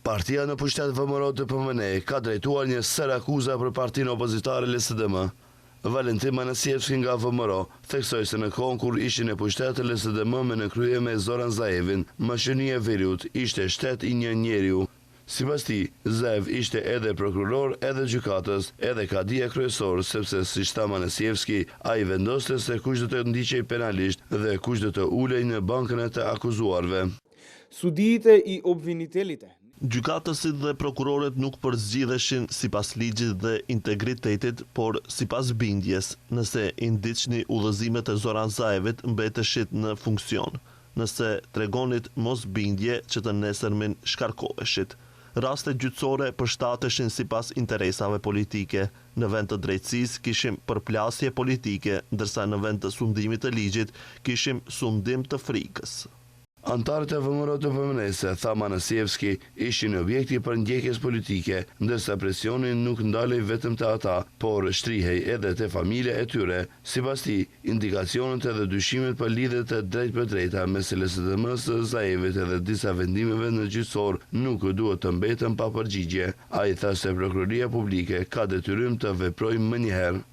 Partia në pushtet VMRO të PMN ka drejtuar një ser akuza për partinë opozitare LSDM. Valentin Manasievski nga VMRO theksoi se në kohën kur ishin në pushtet LSDM me në krye me Zoran Zaevin, mashënia e Veriut ishte shtet i një njeriu. Sipas tij, Zaev ishte edhe prokuror, edhe gjykatës, edhe kadia kryesor, sepse siç tha Manasievski, ai vendoste se kush do të ndiqej penalisht dhe kush do të ulej në bankën e të akuzuarve. Sudijtë i obvinitelit. Gjykatësit dhe prokurorët nuk përzgjidheshin sipas ligjit dhe integritetit, por sipas bindjes, nëse i ndiqni udhëzimet e Zoran Zaevit mbeteshit në funksion, nëse tregonit mos bindje që të nesërmin shkarkoheshit. Raste gjyqësore përshtateshin sipas interesave politike. Në vend të drejtësisë kishim përplasje politike, ndërsa në vend të sundimit të ligjit kishim sundim të frikës. Antarët e VMRO të PMN-se, tha Manasievski, ishin objekti për ndjekjes politike, ndërsa presioni nuk ndalej vetëm të ata, por shtrihej edhe te familja e tyre. Sipas tij, indikacionet edhe dyshimet për lidhje të drejtë për drejta mes LSDM-s, Zaevit edhe disa vendimeve në gjyqësor nuk duhet të mbeten pa përgjigje. Ai tha se prokuroria publike ka detyrim të veprojë më njëherë.